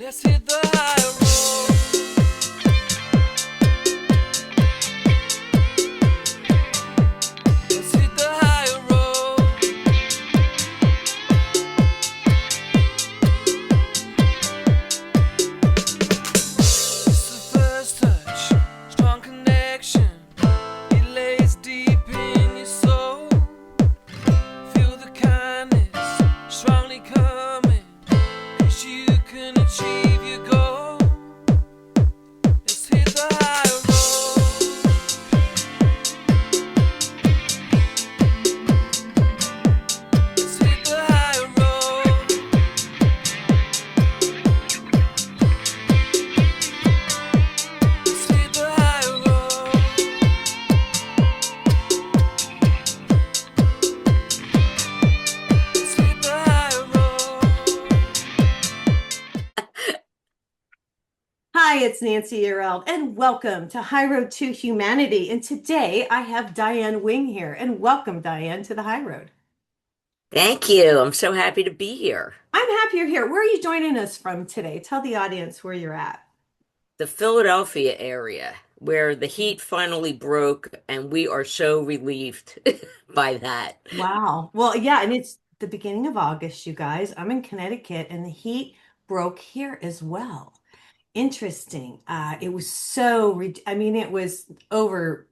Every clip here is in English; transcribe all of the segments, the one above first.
Let's hit the high road. Let's hit the high road. It's the first touch, strong connection. It lays deep in your soul. Feel the kindness strongly coming, 'cause you can achieve your goal. Let's hit the high road. Let's hit the high road. Let's hit the high road. Let's hit the high road. Hi, it's Nancy Earl, and welcome to High Road to Humanity. And today I have Diane Wing here, and welcome, Diane, to the High Road. Thank you. I'm so happy to be here. I'm happy you're here. Where are you joining us from today? Tell the audience where you're at. The Philadelphia area, where the heat finally broke, and we are so relieved by that. Wow. Well, yeah, and it's the beginning of August, you guys. I'm in Connecticut, and the heat broke here as well. Interesting. It was I mean, it was over,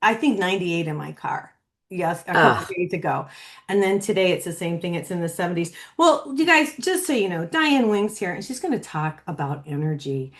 I think 98 in my car. Yes, a couple of Oh, days ago. And then today it's the same thing. It's in the 70s. Well, you guys, just so you know, Diane Wing's here and she's going to talk about energy.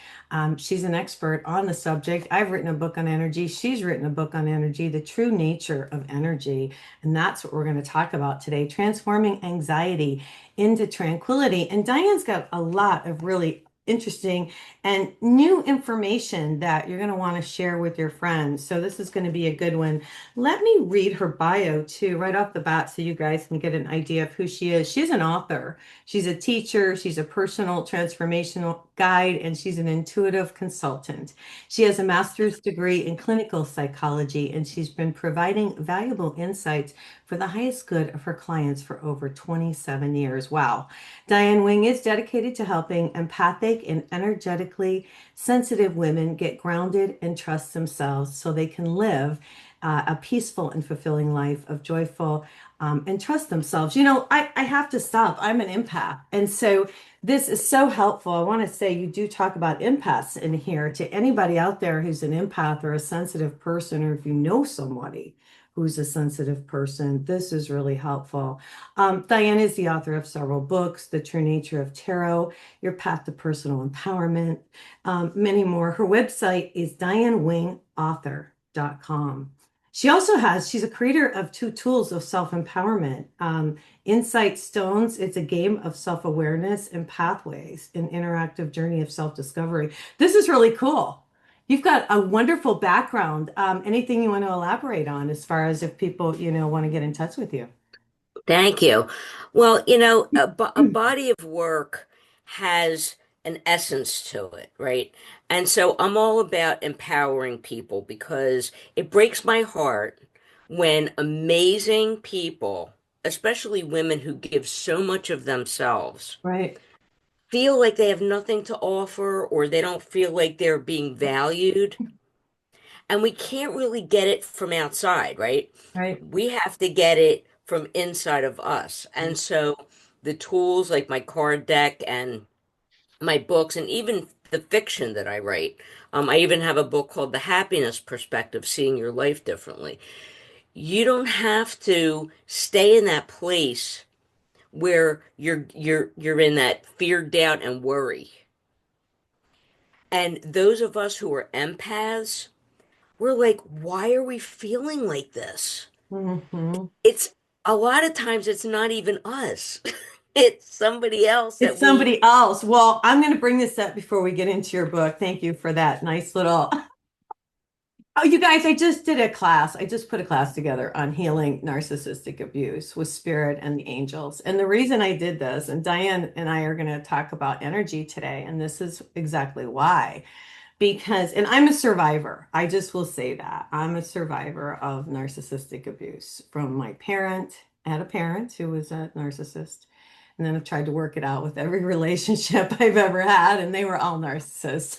She's an expert on the subject. I've written a book on energy. She's written a book on energy, the true nature of energy. And that's what we're going to talk about today, transforming anxiety into tranquility. And Diane's got a lot of really interesting and new information that you're going to want to share with your friends. So this is going to be a good one. Let me read her bio too, right off the bat, so you guys can get an idea of who she is. She's an author, she's a teacher, she's a personal transformational guide, and she's an intuitive consultant. She has a master's degree in clinical psychology, and she's been providing valuable insights for the highest good of her clients for over 27 years. Wow. Diane Wing is dedicated to helping empathic and energetically sensitive women get grounded and trust themselves so they can live a peaceful and fulfilling life of joyful and trust themselves. You know, I have to stop. I'm an empath. And so this is so helpful. I want to say you do talk about empaths in here to anybody out there who's an empath or a sensitive person, or if you know somebody who's a sensitive person, this is really helpful. Diane is the author of several books, The True Nature of Tarot, Your Path to Personal Empowerment, many more. Her website is dianewingauthor.com. She's a creator of two tools of self-empowerment. Insight Stones, it's a game of self-awareness and pathways, an interactive journey of self-discovery. This is really cool. You've got a wonderful background. Anything you want to elaborate on as far as if people, want to get in touch with you? thank you. Well, a body of work has an essence to it, right? And so I'm all about empowering people because it breaks my heart when amazing people, especially women who give so much of themselves, Right, feel like they have nothing to offer or they don't feel like they're being valued. And we can't really get it from outside, right? right. We have to get it from inside of us. And so the tools like my card deck and my books and even the fiction that I write. I even have a book called The Happiness Perspective, Seeing Your Life Differently. You don't have to stay in that place where you're in that fear, doubt, and worry. And those of us who are empaths, we're like, why are we feeling like this? Mhm. It's a lot of times it's not even us. It's somebody else It's that we somebody else. Well, I'm going to bring this up before we get into your book. Thank you for that nice little. Oh, you guys, I just did a class. I just put a class together on healing narcissistic abuse with spirit and the angels. And the reason I did this, and Diane and I are going to talk about energy today, and this is exactly why. Because, and I'm a survivor. I just will say that. I'm a survivor of narcissistic abuse from my parent. I had a parent who was a narcissist. And then I've tried to work it out with every relationship I've ever had, and they were all narcissists.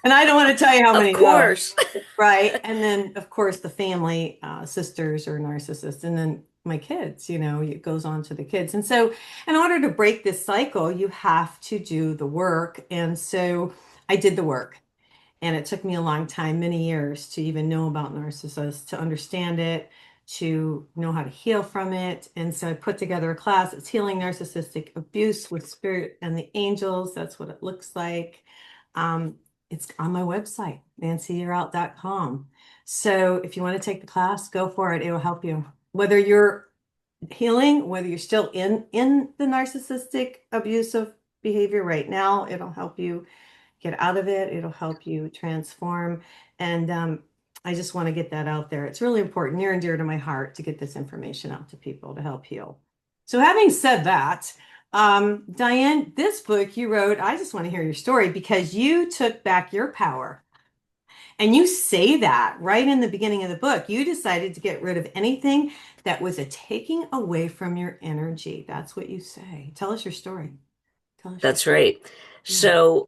And I don't want to tell you how Of many of those. course. Right. And then, of course, the family sisters are narcissists. And then my kids, it goes on to the kids. And so, in order to break this cycle, you have to do the work. And so, I did the work. And it took me a long time, many years, to even know about narcissists, to understand it, to know how to heal from it. And so I put together a class. It's Healing Narcissistic Abuse with Spirit and the Angels. That's what it looks like. Um, it's on my website, nancyyearout.com. So if you want to take the class, go for it. It will help you. Whether you're healing, whether you're still in the narcissistic abusive behavior right now, it'll help you get out of it. It'll help you transform. And I just want to get that out there. It's really important, near and dear to my heart, to get this information out to people to help heal. So, having said that, Diane, this book you wrote, I just want to hear your story because you took back your power. And you say that right in the beginning of the book. You decided to get rid of anything that was a taking away from your energy. That's what you say. Tell us your story. Tell us your That's right. story. So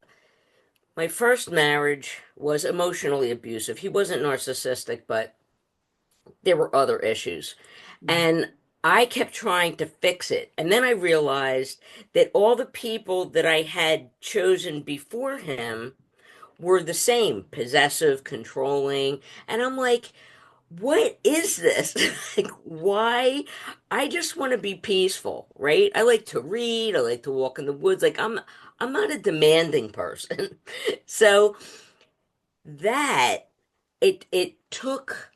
my first marriage was emotionally abusive. He wasn't narcissistic, but there were other issues. Yeah. And I kept trying to fix it. And then I realized that all the people that I had chosen before him were the same, possessive, controlling. And I'm like, what is this? Like, why? I just want to be peaceful, right? I like to read, I like to walk in the woods. Like I'm not a demanding person. So that it took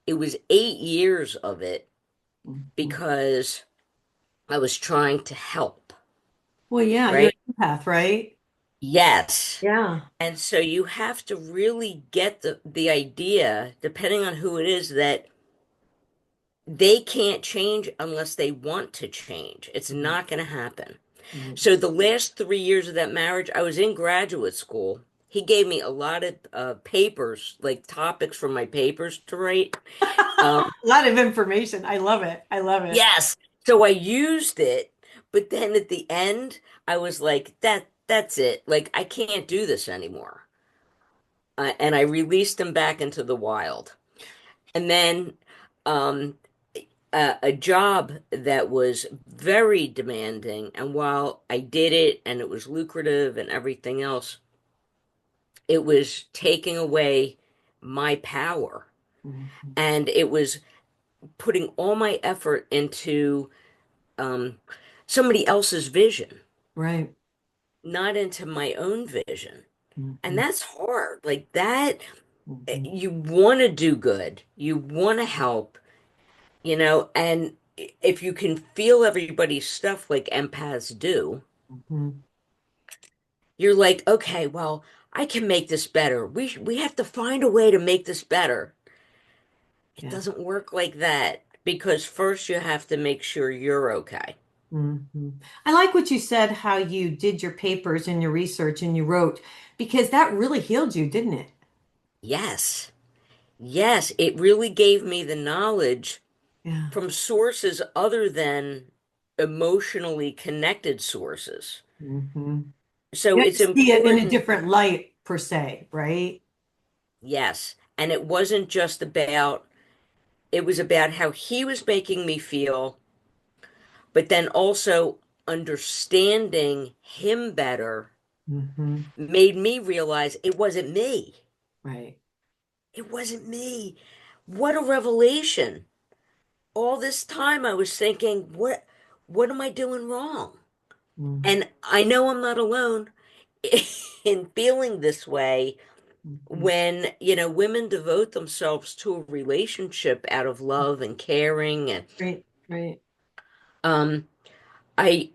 it was 8 years of it Mhm. because I was trying to help, Well, yeah, you're right? an empath, right? Yes. Yeah. And so you have to really get the idea, depending on who it is, that they can't change unless they want to change. It's Mhm. not going to happen. Right. So the last 3 years of that marriage, I was in graduate school. He gave me a lot of papers, like topics from my papers to write. A Um, lot of information. I love it. I love it. yes. So I used it, but then at the end, I was like, that's it. Like I can't do this anymore. And I released him back into the wild. And then um, a job that was very demanding. And while I did it and it was lucrative and everything else, it was taking away my power. Mhm. And it was putting all my effort into um, somebody else's vision, Right. not into my own vision. And Mhm. that's hard. Like that, Mhm. you want to do good, you want to help, and if you can feel everybody's stuff like empaths do, Mhm. you're like, okay, well, I can make this better. We have to find a way to make this better. It Yeah. doesn't work like that because first you have to make sure you're okay. Mhm. I like what you said, how you did your papers and your research and you wrote, because that really healed you, didn't it? Yes. Yes, it really gave me the knowledge Yeah. from sources other than emotionally connected sources. Hmm. So You it's see it in a important. different light, per se, right? Yes. And it wasn't just about, it was about how he was making me feel, but then also understanding him better Hmm. made me realize it wasn't me. Right. It wasn't me. What a revelation. All this time I was thinking, what am I doing wrong? Mhm. And I know I'm not alone in feeling this way Mhm. when, women devote themselves to a relationship out of love and caring and Right. Right. um I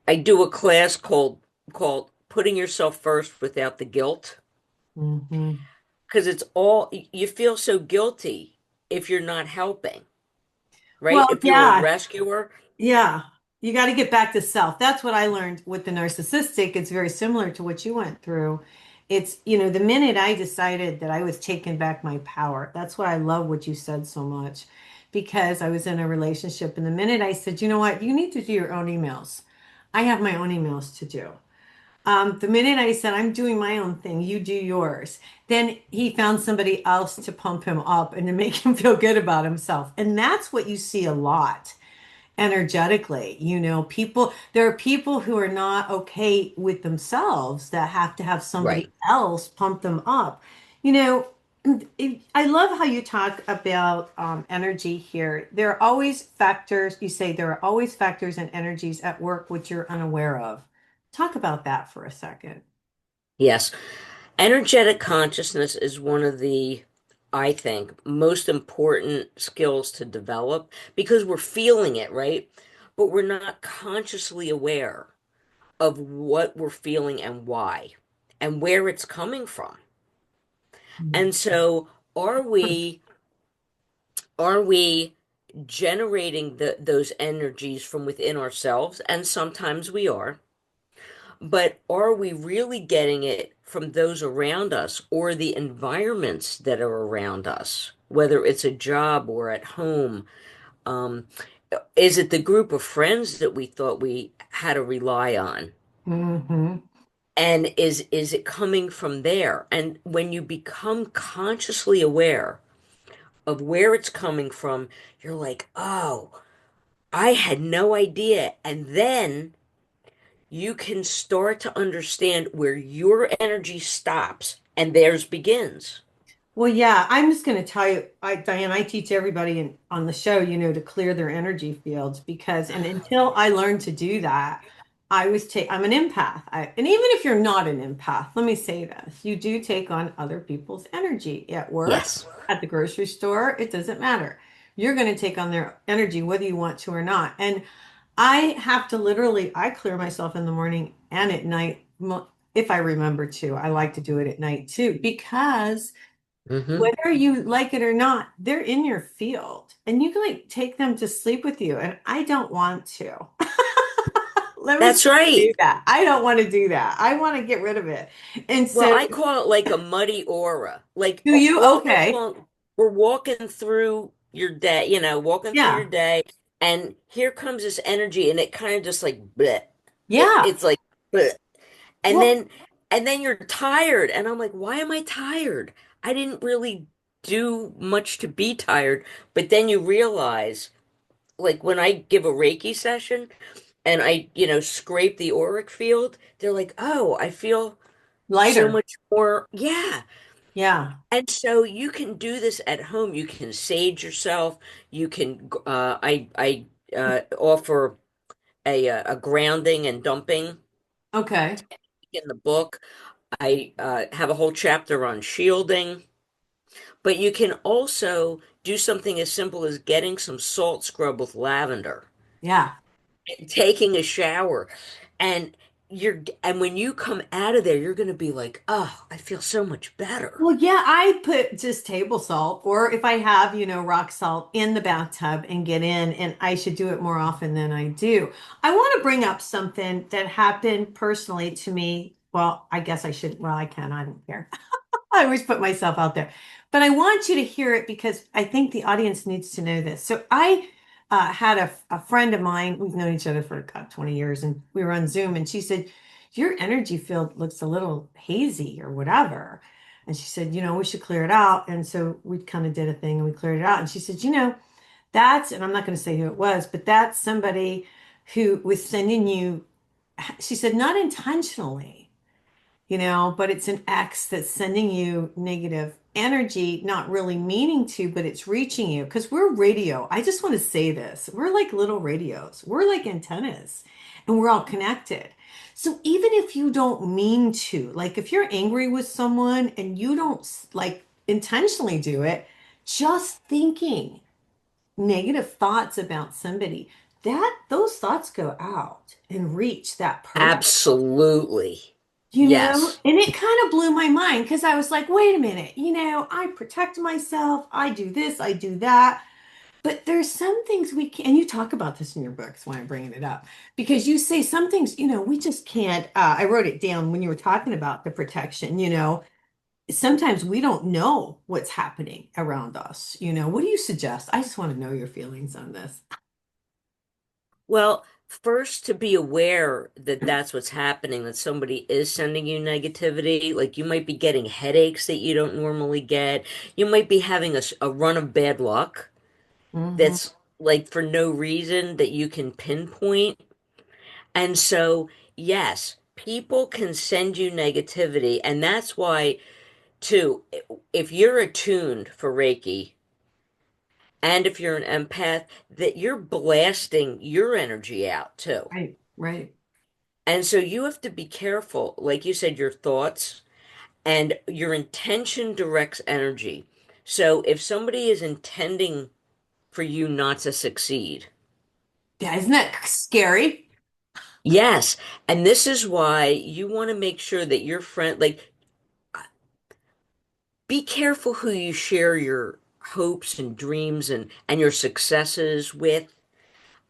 I do a class called Putting Yourself First Without the Guilt Hmm. because it's all you feel so guilty if you're not helping, right? Well, If you're a yeah. rescuer, Yeah, you got to get back to self. That's what I learned with the narcissistic. It's very similar to what you went through. It's, the minute I decided that I was taking back my power, that's why I love what you said so much, because I was in a relationship. And the minute I said, you know what, you need to do your own emails, I have my own emails to do. The minute I said, I'm doing my own thing, you do yours, then he found somebody else to pump him up and to make him feel good about himself. And that's what you see a lot energetically. People, there are people who are not okay with themselves that have to have somebody Right. else pump them up. You know, I love how you talk about energy here. There are always factors, you say there are always factors and energies at work which you're unaware of. Talk about that for a second. Yes. Energetic consciousness is one of the, I think, most important skills to develop because we're feeling it, right? But we're not consciously aware of what we're feeling and why and where it's coming from. And so are we generating those energies from within ourselves? And sometimes we are. But are we really getting it from those around us or the environments that are around us, whether it's a job or at home? Um, is it the group of friends that we thought we had to rely on? Mm-hmm. And is it coming from there? And when you become consciously aware of where it's coming from, you're like, oh, I had no idea. And then you can start to understand where your energy stops and theirs begins. Well, yeah, I'm just going to tell you, Diane, I teach everybody on the show, to clear their energy fields and until I learned to do that, I'm an empath. And even if you're not an empath, let me say this, you do take on other people's energy at work, Yes. at the grocery store, it doesn't matter. You're going to take on their energy whether you want to or not. And I have to I clear myself in the morning and at night. If I remember to, I like to do it at night too, because Hmm. whether you like it or not, they're in your field and you can like take them to sleep with you. And I don't want to. Let me That's just do right. that. I don't want to do that. I want to get rid of it. And Well, so, I call it like a muddy aura. Like do you? all Okay. along, we're walking through your day, walking through your Yeah. day, and here comes this energy, and it kind of just like bleh. Yeah. It's like bleh. And Well, then and then you're tired, and I'm like, why am I tired? I didn't really do much to be tired. But then you realize, like when I give a Reiki session and I, scrape the auric field, they're like, oh, I feel so lighter. much more. Yeah. Yeah. And so you can do this at home. You can sage yourself. You can, I offer a grounding and dumping Okay. in the book. I have a whole chapter on shielding, but you can also do something as simple as getting some salt scrub with lavender, Yeah. taking a shower, and and when you come out of there, you're going to be like, oh, I feel so much better. Well, yeah, I put just table salt, or if I have, rock salt in the bathtub and get in, and I should do it more often than I do. I want to bring up something that happened personally to me. Well, I guess I should. Well, I can. I don't care. I always put myself out there, but I want you to hear it because I think the audience needs to know this. So I had a friend of mine. We've known each other for God, 20 years, and we were on Zoom, and she said, "Your energy field looks a little hazy or whatever." And she said, "We should clear it out." And so we kind of did a thing and we cleared it out. And she said, that's, and I'm not going to say who it was, but that's somebody who was sending you, she said, not intentionally, but it's an X that's sending you negative energy, not really meaning to, but it's reaching you because we're radio. I just want to say this. We're like little radios, we're like antennas, and we're all connected. So even if you don't mean to, like if you're angry with someone and you don't like intentionally do it, just thinking negative thoughts about somebody, that those thoughts go out and reach that person. Absolutely. Yes. And it kind of blew my mind because I was like, wait a minute, I protect myself, I do this, I do that. But there's some things we can, and you talk about this in your book, that's why I'm bringing it up. Because you say some things, we just can't. I wrote it down when you were talking about the protection, sometimes we don't know what's happening around us. What do you suggest? I just want to know your feelings on this. Well, first to be aware that that's what's happening, that somebody is sending you negativity. Like you might be getting headaches that you don't normally get. You might be having a run of bad luck Hmm. that's like for no reason that you can pinpoint. And so, yes, people can send you negativity. And that's why, too, if you're attuned for Reiki and if you're an empath, that you're blasting your energy out too. Right, right. And so you have to be careful, like you said, your thoughts and your intention directs energy. So if somebody is intending for you not to succeed, Yeah, isn't that scary? yes, and this is why you want to make sure that your friend, like, be careful who you share your hopes and dreams and your successes with,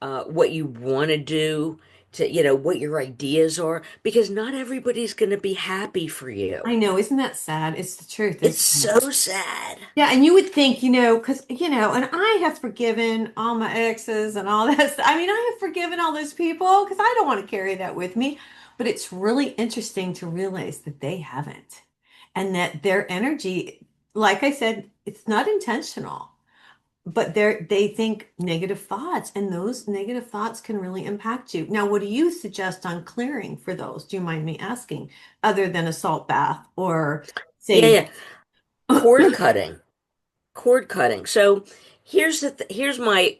what you want to do, to, what your ideas are, because not everybody's going to be happy for you. I know, isn't that sad? It's the truth, It's isn't it? so sad. Yeah, and you would think, because, and I have forgiven all my exes and all that. I mean, I have forgiven all those people because I don't want to carry that with me. But it's really interesting to realize that they haven't. And that their energy, like I said, it's not intentional, but they think negative thoughts, and those negative thoughts can really impact you. Now, what do you suggest on clearing for those? Do you mind me asking, other than a salt bath or Yeah, say, yeah. Cord cutting. Cord cutting. So here's my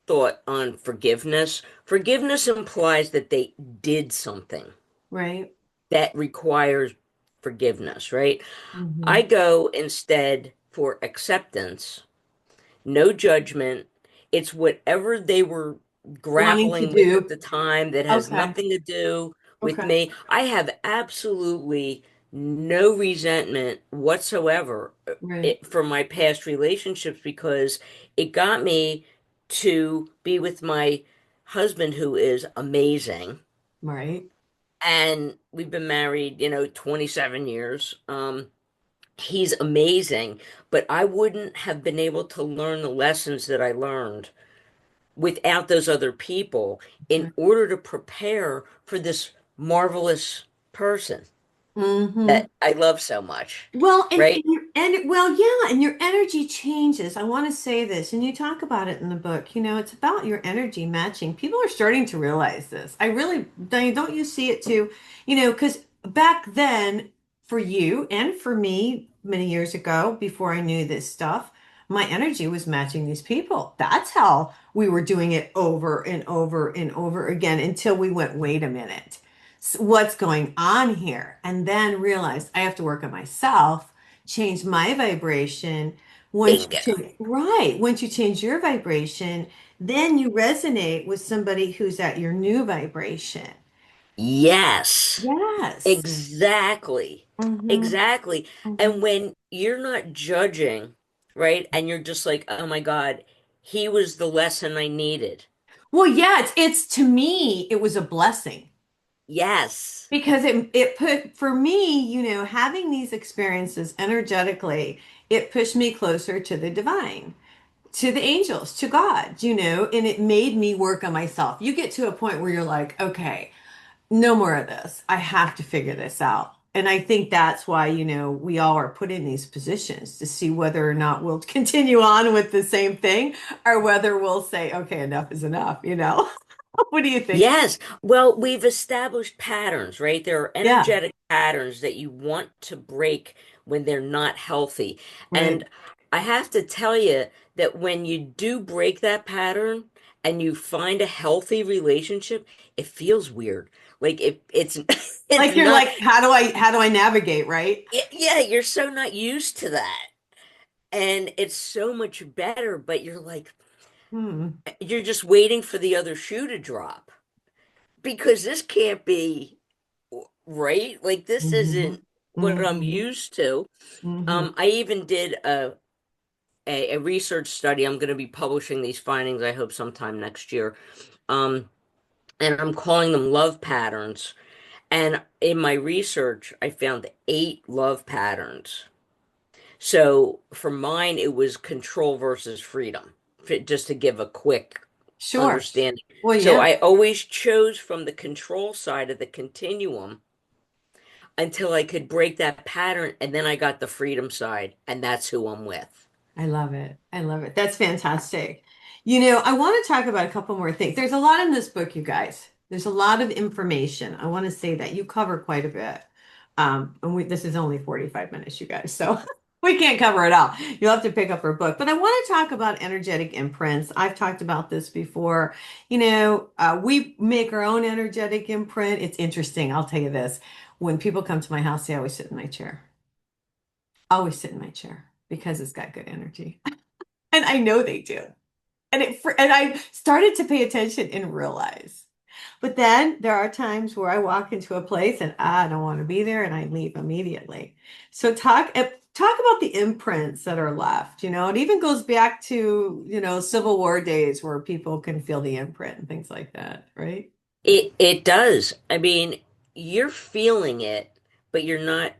thought on forgiveness. Forgiveness implies that they did something right? that requires forgiveness, right? I Hmm. go instead for acceptance, no judgment. It's whatever they were Wanting to grappling with at do. the time that has Okay. nothing to do with Okay. me. I have absolutely no resentment whatsoever, Right. for my past relationships because it got me to be with my husband who is amazing. Right. And we've been married, 27 years. He's amazing, but I wouldn't have been able to learn the lessons that I learned without those other people in order to prepare for this marvelous person Mm-hmm. that I love so much, Well, right? well, yeah, and your energy changes. I want to say this, and you talk about it in the book. It's about your energy matching. People are starting to realize this. I really, Diane, don't you see it too? Because back then, for you and for me, many years ago, before I knew this stuff, my energy was matching these people. That's how we were doing it over and over and over again until we went, wait a minute, what's going on here? And then realize I have to work on myself, change my vibration. Once you Bingo. change, right, once you change your vibration, then you resonate with somebody who's at your new vibration. Yes, Yes. exactly. Hmm. Exactly. Hmm. And when you're not judging, right? And you're just like, oh my God, he was the lesson I needed. Well, yeah, it's to me, it was a blessing Yes. because it put for me, having these experiences energetically, it pushed me closer to the divine, to the angels, to God, and it made me work on myself. You get to a point where you're like, okay, no more of this. I have to figure this out. And I think that's why, we all are put in these positions to see whether or not we'll continue on with the same thing or whether we'll say, okay, enough is enough. What do you think? Yes. Well, we've established patterns, right? There are Yeah, energetic patterns that you want to break when they're not healthy. right. And I have to tell you that when you do break that pattern and you find a healthy relationship, it feels weird. Like it's it's Like you're not like, how do I navigate, right? yeah, you're so not used to that. And it's so much better, but you're like Hmm. you're just waiting for the other shoe to drop because this can't be right? Like this Hmm. isn't what I'm Hmm. used to. Hmm. I even did a research study. I'm going to be publishing these findings, I hope sometime next year. Um, and I'm calling them love patterns. And in my research, I found 8 love patterns. So for mine, it was control versus freedom, just to give a quick Sure. understanding. Well, So yeah, I always chose from the control side of the continuum until I could break that pattern, and then I got the freedom side, and that's who I'm with. I love it. I love it. That's fantastic. I want to talk about a couple more things. There's a lot in this book, you guys. There's a lot of information. I want to say that you cover quite a bit. This is only 45 minutes, you guys, so we can't cover it all. You'll have to pick up our book. But I want to talk about energetic imprints. I've talked about this before. We make our own energetic imprint. It's interesting. I'll tell you this. When people come to my house, they always sit in my chair. Always sit in my chair because it's got good energy. And I know they do. And I started to pay attention and realize. But then there are times where I walk into a place and I don't want to be there and I leave immediately. So talk about the imprints that are left. It even goes back to, Civil War days where people can feel the imprint and things like that, right? It does. I mean, you're feeling it, but you're not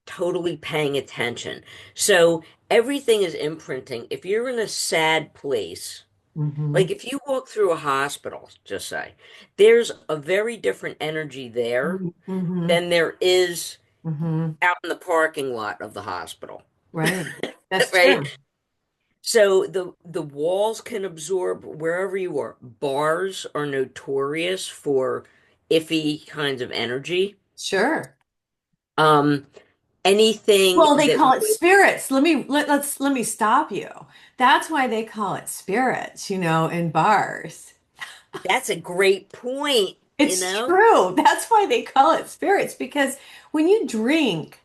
totally paying attention. So everything is imprinting. If you're in a sad place, Mm-hmm. like if you walk through a hospital, just say, there's a very different energy there Mm-hmm. than there is Mm-hmm. out in the parking lot of the hospital, Right. That's right? true. So the walls can absorb wherever you are. Bars are notorious for iffy kinds of energy. Sure. Um, anything Well, they that call it spirits. Let me stop you. That's why they call it spirits, in bars. that's a great point, you It's know? true. That's why they call it spirits because when you drink,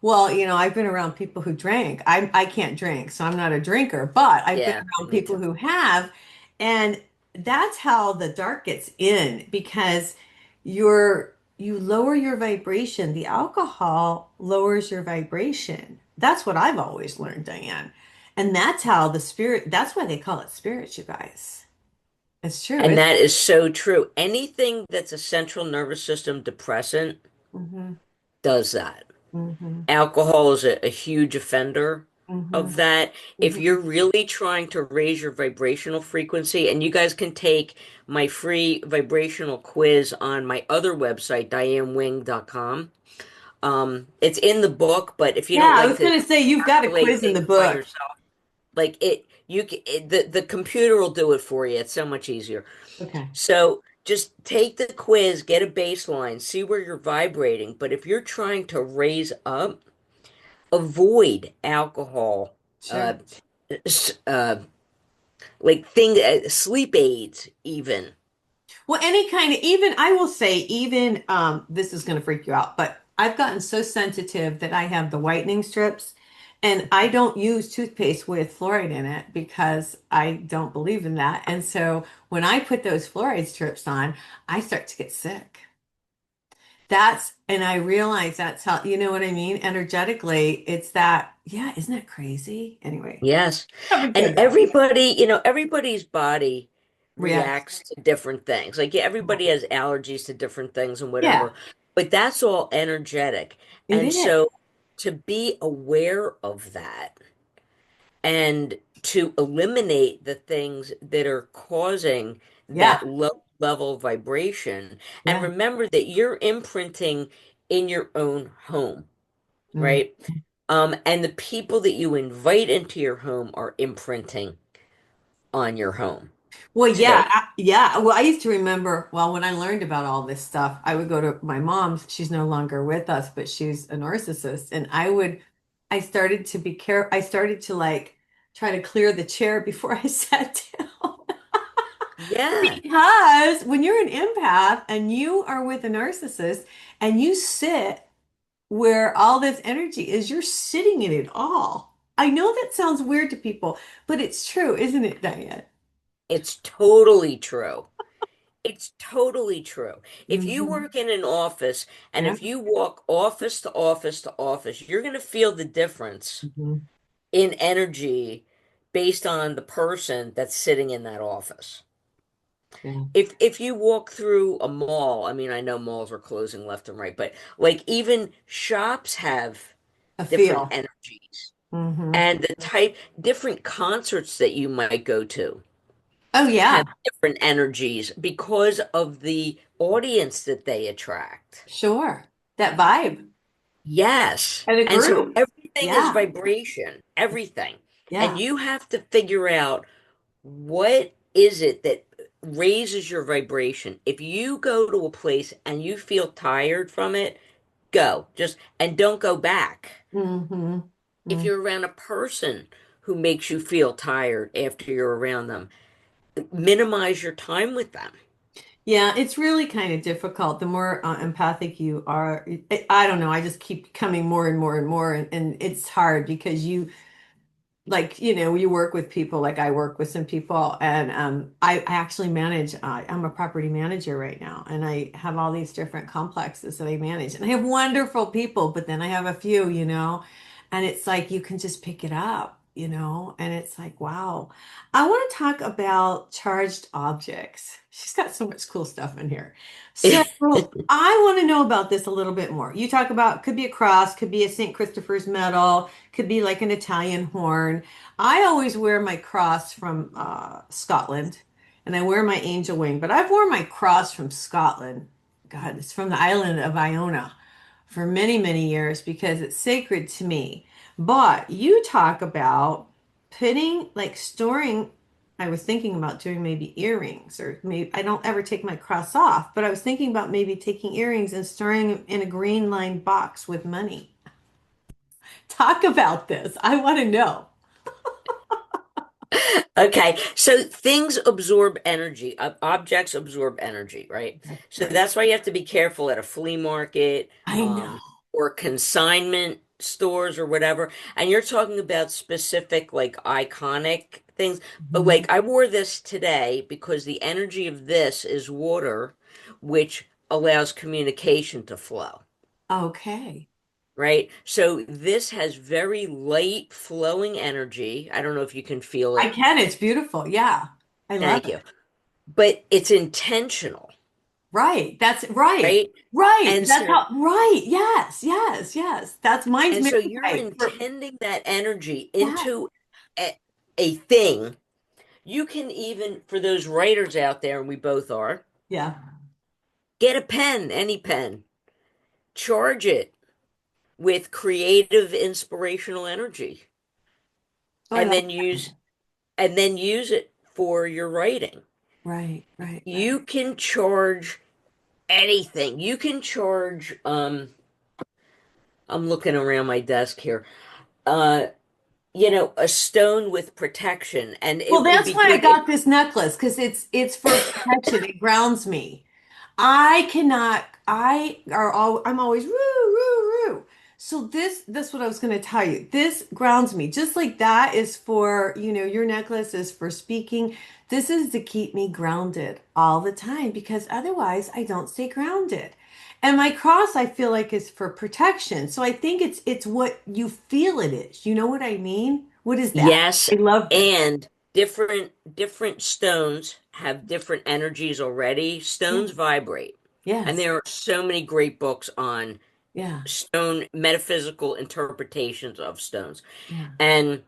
well, I've been around people who drank. I can't drink, so I'm not a drinker, but I've been Yeah, around me people too. who have, and that's how the dark gets in because you lower your vibration. The alcohol lowers your vibration. That's what I've always learned, Diane. And that's why they call it spirits, you guys. It's true. And that is so true. Anything that's a central nervous system depressant Mm-hmm, does that. mm-hmm, Alcohol is a huge offender mm-hmm, of that. If mm-hmm. you're really trying to raise your vibrational frequency, and you guys can take my free vibrational quiz on my other website, dianewing.com. It's in the book, but if you Yeah, don't I like was to going to say you've got a calculate quiz in the things by book. yourself, like the computer will do it for you. It's so much easier. Okay. So just take the quiz, get a baseline, see where you're vibrating. But if you're trying to raise up, avoid alcohol, uh, Sure. uh, sleep aids, even. Well, any kind of, even, I will say, even, this is going to freak you out, but I've gotten so sensitive that I have the whitening strips and I don't use toothpaste with fluoride in it because I don't believe in that. And so when I put those fluoride strips on, I start to get sick. And I realize that's how, you know what I mean? Energetically, it's that, yeah, isn't that crazy? Anyway, Yes. have a And good everybody, everybody's body react. reacts to different things. Like, yeah, everybody has allergies to different things and Yeah, whatever, but that's all energetic. it And is. so to be aware of that and to eliminate the things that are causing Yeah, that low level vibration, and yeah. remember that you're imprinting in your own home, Mm. right? And the people that you invite into your home are imprinting on your home Well, yeah, too. yeah. Well, I used to remember, well, when I learned about all this stuff, I would go to my mom's. She's no longer with us, but she's a narcissist. And I started to be care. I started to like try to clear the chair before I sat down. Yeah, Because when you're an empath and you are with a narcissist and you sit where all this energy is, you're sitting in it all. I know that sounds weird to people, but it's true, isn't it, Diane? it's totally true. It's totally true. If you Hmm. work in an office and Yeah. if you walk office to office to office, you're going to feel the difference Mhm. in energy based on the person that's sitting in that office. Yeah. If you walk through a mall, I mean, I know malls are closing left and right, but like even shops have A different feel. energies. Mm-hmm. and the type, different concerts that you might go to Oh have yeah, different energies because of the audience that they attract. sure. That vibe Yes. and a And so group. everything is Yeah, vibration, everything. And yeah. you have to figure out what is it that raises your vibration. If you go to a place and you feel tired from it, go. Just and don't go back. Mm-hmm. If Mm. you're around a person who makes you feel tired after you're around them, minimize your time with them. Yeah, it's really kind of difficult. The more empathic you are, I don't know. I just keep becoming more and more and more, and it's hard because like you work with people like I work with some people and I actually manage I'm a property manager right now and I have all these different complexes that I manage and I have wonderful people but then I have a few and it's like you can just pick it up and it's like wow. I want to talk about charged objects. She's got so much cool stuff in here. So I want to know about this a little bit more. You talk about could be a cross, could be a St. Christopher's medal, could be like an Italian horn. I always wear my cross from Scotland and I wear my angel wing, but I've worn my cross from Scotland. God, it's from the island of Iona for many, many years because it's sacred to me. But you talk about putting, like storing, I was thinking about doing maybe earrings or maybe I don't ever take my cross off, but I was thinking about maybe taking earrings and storing them in a green lined box with money. Talk about this. I want to know. Okay, so things absorb energy, objects absorb energy, right? So Right. that's why you have to be careful at a flea market, I know. or consignment stores or whatever. And you're talking about specific, like iconic things. But Mhm. like I wore this today because the energy of this is water, which allows communication to flow. Okay. Right? So this has very light flowing energy. I don't know if you can feel I it. can. It's beautiful. Yeah. I love Thank it. you. But it's intentional, Right. That's right. right? Right. And That's so how, right. Yes. Yes. Yes. That's mine's and very so you're right. intending that energy Yeah. into a thing. You can even, for those writers out there, and we both are, Yeah. get a pen, any pen, charge it with creative, inspirational energy, Oh, I and love then that. use it for your writing. Right. Right. Right. You can charge anything. You can charge, I'm looking around my desk here. Uh, a stone with protection, and Well, it would that's be why I good if got this necklace because it's for protection. It grounds me. I cannot, I'm always roo. So this what I was going to tell you. This grounds me. Just like that is for, your necklace is for speaking. This is to keep me grounded all the time because otherwise I don't stay grounded. And my cross I feel like is for protection. So I think it's what you feel it is. You know what I mean? What is that? yes, I love this. and different stones have different energies already. Yeah. Stones vibrate, and Yes. there are so many great books on Yeah. stone metaphysical interpretations of stones. Yeah. And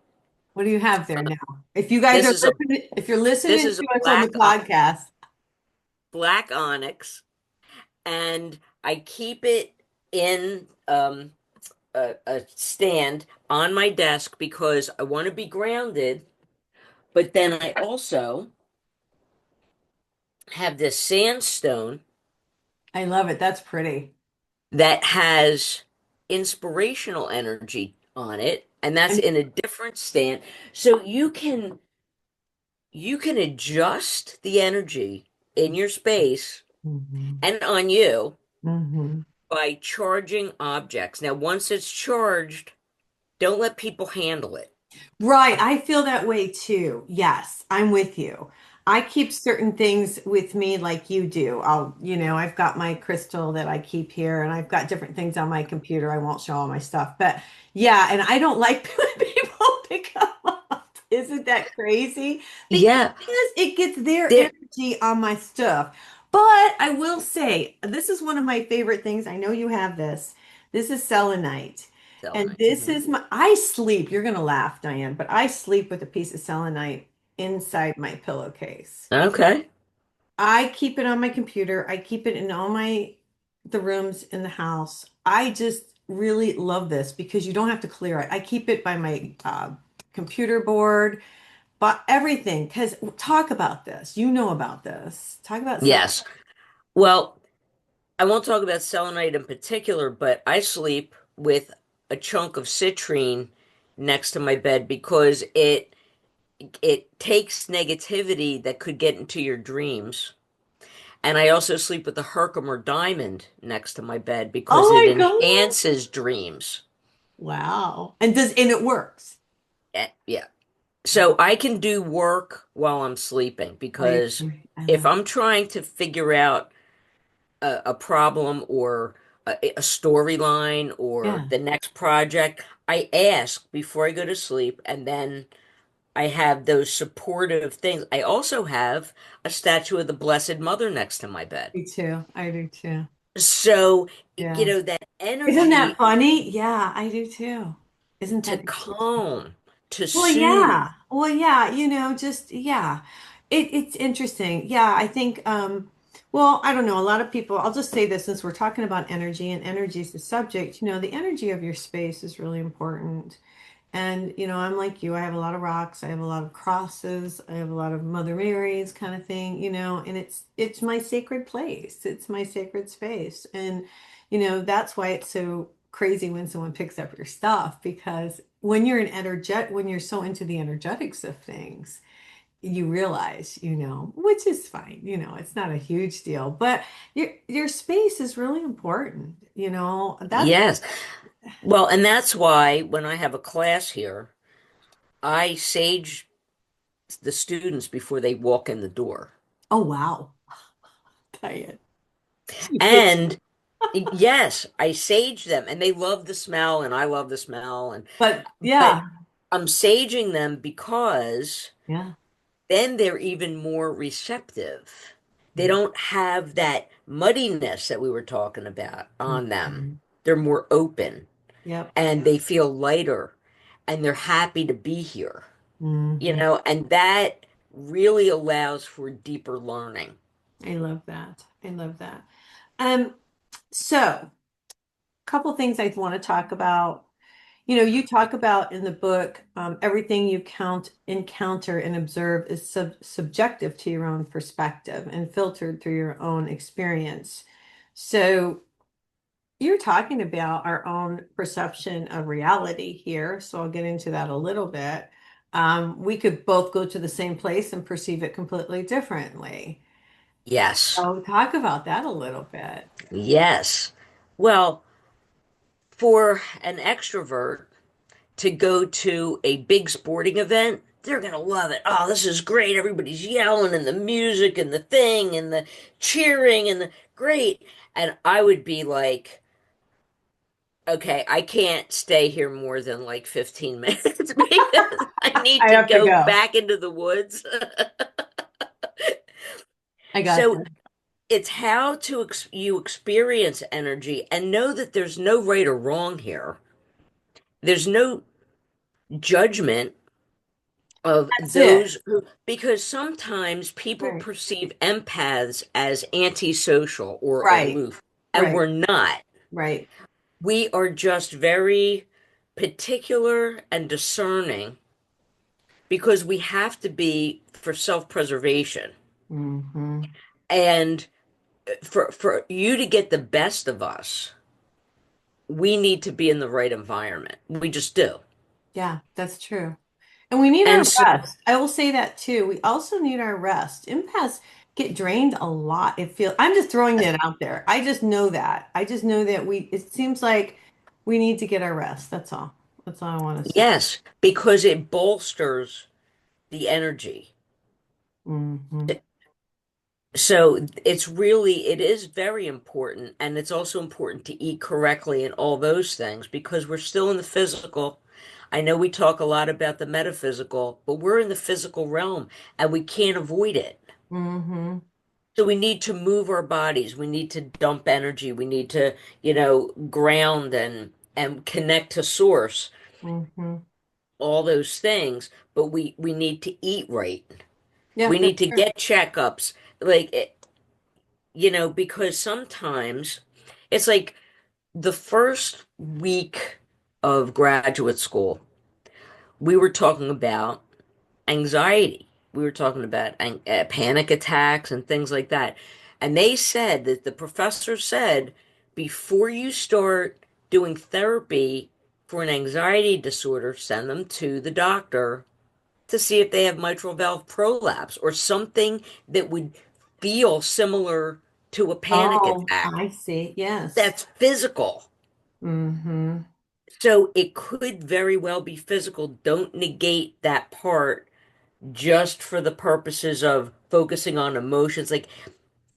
What do you have there now? If you guys this are is a listening, if you're this listening is a to us on the podcast, black onyx, and I keep it in a stand on my desk because I want to be grounded. But then I also have this sandstone I love it. That's pretty. that has inspirational energy on it, and that's And in a different stand. So you can adjust the energy in your space hmm and on you hmm by charging objects. Now, once it's charged, don't let people handle it. Right. I feel that way too. Yes, I'm with you. I keep certain things with me like you do. I've got my crystal that I keep here and I've got different things on my computer. I won't show all my stuff. But yeah, and I don't like when people pick them up. Isn't that crazy? Because Yeah, it gets their there. energy on my stuff. But I will say, this is one of my favorite things. I know you have this. This is selenite. And selenite. this is I sleep, you're going to laugh, Diane, but I sleep with a piece of selenite inside my pillowcase. Okay. I keep it on my computer. I keep it in all the rooms in the house. I just really love this because you don't have to clear it. I keep it by my computer board, but everything. Because talk about this. You know about this. Talk about self. Yes. Well, I won't talk about selenite in particular, but I sleep with a chunk of citrine next to my bed because it takes negativity that could get into your dreams. And I also sleep with a Herkimer diamond next to my bed because it Oh my God. enhances dreams. Wow. And it works. Yeah. So I can do work while I'm sleeping I because I if love. I'm trying to figure out a problem or a storyline or Yeah, the next project, I ask before I go to sleep, and then I have those supportive things. I also have a statue of the Blessed Mother next to my bed. me too. I do too. So, Yeah. that Isn't that energy funny? Yeah, I do too. Isn't to that interesting? calm, to Well, soothe. yeah. Well, yeah, just yeah. It's interesting. Yeah, I think well, I don't know, a lot of people, I'll just say this since we're talking about energy and energy is the subject, the energy of your space is really important. And, I'm like you, I have a lot of rocks, I have a lot of crosses, I have a lot of Mother Mary's kind of thing, and it's my sacred place. It's my sacred space. And, that's why it's so crazy when someone picks up your stuff because when you're so into the energetics of things, you realize, which is fine, it's not a huge deal, but your space is really important, that's Yes. Well, and that's why when I have a class here, I sage the students before they walk in the door. oh wow. Diane. And yes, I sage them and they love the smell and I love the smell and But but yeah, I'm saging them because yeah. then they're even more receptive. They Mhm. don't have that muddiness that we were talking about on them. Mhm. They're more open Yep. and they feel lighter and they're happy to be here, Hmm. and that really allows for deeper learning. I love that. I love that. Um, so a couple things I want to talk about. You talk about in the book, everything you encounter, and observe is subjective to your own perspective and filtered through your own experience. So you're talking about our own perception of reality here. So I'll get into that a little bit. We could both go to the same place and perceive it completely differently. Yes. So talk about that a little bit. Yes. Well, for an extrovert to go to a big sporting event, they're going to love it. Oh, this is great. Everybody's yelling and the music and the thing and the cheering and the great. And I would be like, okay, I can't stay here more than like 15 minutes because I need I to have to go go. back into the woods. I got So you. it's how to you experience energy and know that there's no right or wrong here. There's no judgment of That's it. those who, because sometimes people Right. perceive empaths as antisocial or Right. aloof, and Right. we're not. Right. We are just very particular and discerning because we have to be for self-preservation. Hmm. And for you to get the best of us, we need to be in the right environment. We just do. Yeah, that's true. And we need And our so, rest. I will say that too. We also need our rest. Empaths get drained a lot. I'm just throwing that out there. I just know that. I just know that it seems like we need to get our rest. That's all. That's all I want to say. yes, because it bolsters the energy. Hmm. So it is very important. And it's also important to eat correctly and all those things because we're still in the physical. I know we talk a lot about the metaphysical, but we're in the physical realm and we can't avoid it. Hmm. So we need to move our bodies. We need to dump energy. We need to, ground and and connect to source, Hmm. all those things, but we need to eat right. Yeah, We that's need to true. get checkups. Like because sometimes it's like the first week of graduate school, we were talking about anxiety. We were talking about panic attacks and things like that. And they said that the professor said before you start doing therapy for an anxiety disorder, send them to the doctor to see if they have mitral valve prolapse or something that would feel similar to a panic Oh, attack. I see. Yes. That's physical. Hmm. So it could very well be physical. Don't negate that part just for the purposes of focusing on emotions. Like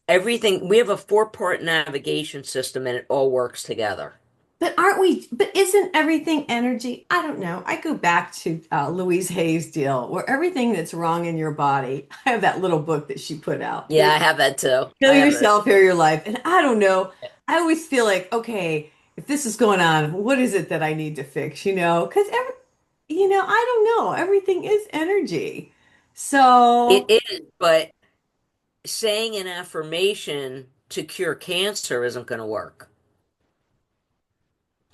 everything, we have a four-part navigation system and it all works together. But aren't we? But isn't everything energy? I don't know. I go back to Louise Hay's deal where everything that's wrong in your body. I have that little book that she put out. Yeah, I have that too. Heal I have that. yourself, heal your life. And I don't know. I always feel like, okay, if this is going on, what is it that I need to fix? Because I don't know. Everything is energy. It So is, but saying an affirmation to cure cancer isn't going to work.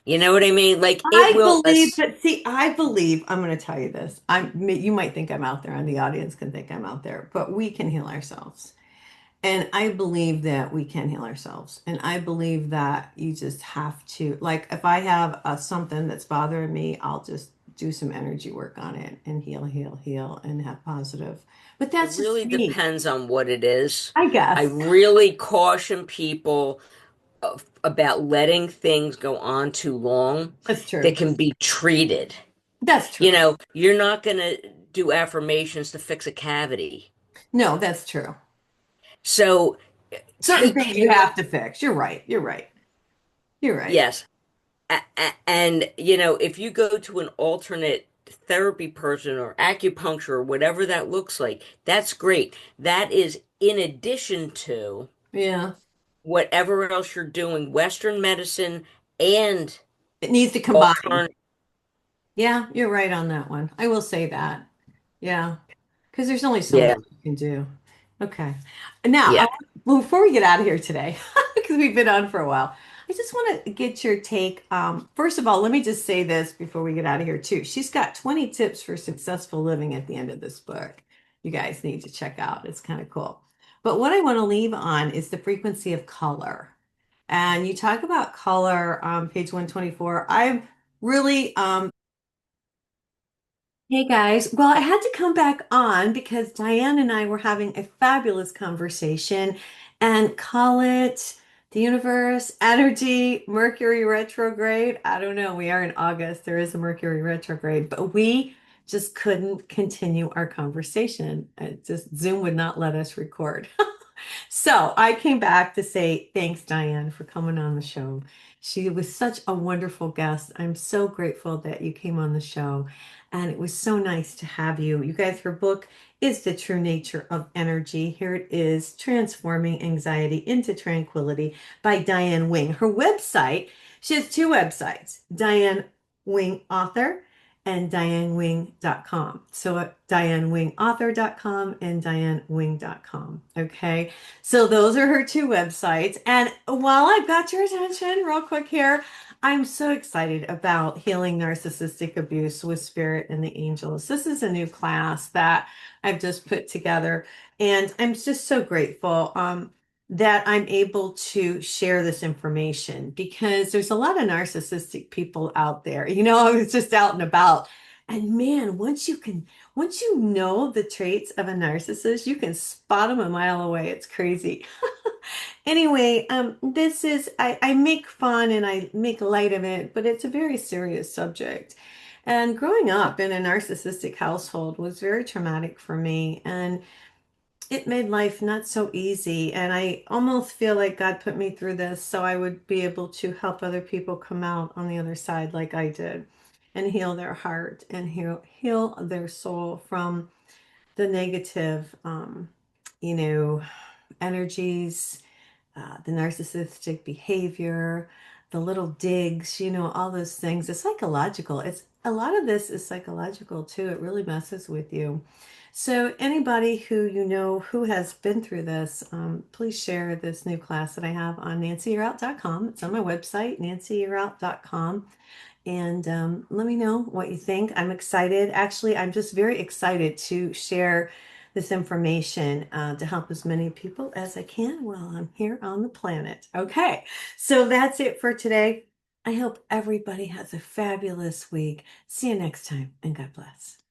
You know what I mean? Like it I will, believe, but see, I believe, I'm going to tell you this. You might think I'm out there, and the audience can think I'm out there, but we can heal ourselves. And I believe that we can heal ourselves. And I believe that you just have to, like, if I have something that's bothering me, I'll just do some energy work on it and heal, heal, heal, and have positive. But it that's just really me, depends on what it is. I I guess. really caution people about letting things go on too long That's that true. can be treated. That's true. You're not going to do affirmations to fix a cavity. No, that's true. So Certain take things you care. have to fix. You're right. You're right. You're right. Yes. And, if you go to an alternate therapy person or acupuncture or whatever that looks like, that's great. That is in addition to Yeah. whatever else you're doing, Western medicine and It needs to combine. alternative. Yeah, you're right on that one. I will say that. Yeah. Because there's only so much Yeah. you can do. Okay. Now, Yeah. well, before we get out of here today, because we've been on for a while, I just want to get your take. First of all, let me just say this before we get out of here, too. She's got 20 tips for successful living at the end of this book. You guys need to check out. It's kind of cool. But what I want to leave on is the frequency of color. And you talk about color on page 124. I've really Hey guys, well, I had to come back on because Diane and I were having a fabulous conversation and call it the universe, energy, Mercury retrograde. I don't know. We are in August. There is a Mercury retrograde, but we just couldn't continue our conversation. It just Zoom would not let us record. So I came back to say thanks, Diane, for coming on the show. She was such a wonderful guest. I'm so grateful that you came on the show. And it was so nice to have you. You guys, her book is The True Nature of Energy. Here it is, Transforming Anxiety into Tranquility by Diane Wing. Her website, she has two websites, Diane Wing Author and dianewing.com. So dianewingauthor.com and dianewing.com. Okay. So those are her two websites. And while I've got your attention, real quick here, I'm so excited about healing narcissistic abuse with spirit and the angels. This is a new class that I've just put together, and I'm just so grateful that I'm able to share this information because there's a lot of narcissistic people out there. I was just out and about, and man, once you know the traits of a narcissist, you can spot them a mile away. It's crazy. Anyway, I make fun and I make light of it, but it's a very serious subject. And growing up in a narcissistic household was very traumatic for me, and it made life not so easy. And I almost feel like God put me through this so I would be able to help other people come out on the other side like I did and heal their heart and heal their soul from the negative, you know, energies, the narcissistic behavior, the little digs, all those things. It's psychological. It's a lot of this is psychological too. It really messes with you. So anybody who who has been through this, please share this new class that I have on nancyyearout.com. It's on my website, nancyyearout.com. And let me know what you think. I'm excited. Actually, I'm just very excited to share this information to help as many people as I can while I'm here on the planet. Okay, so that's it for today. I hope everybody has a fabulous week. See you next time, and God bless.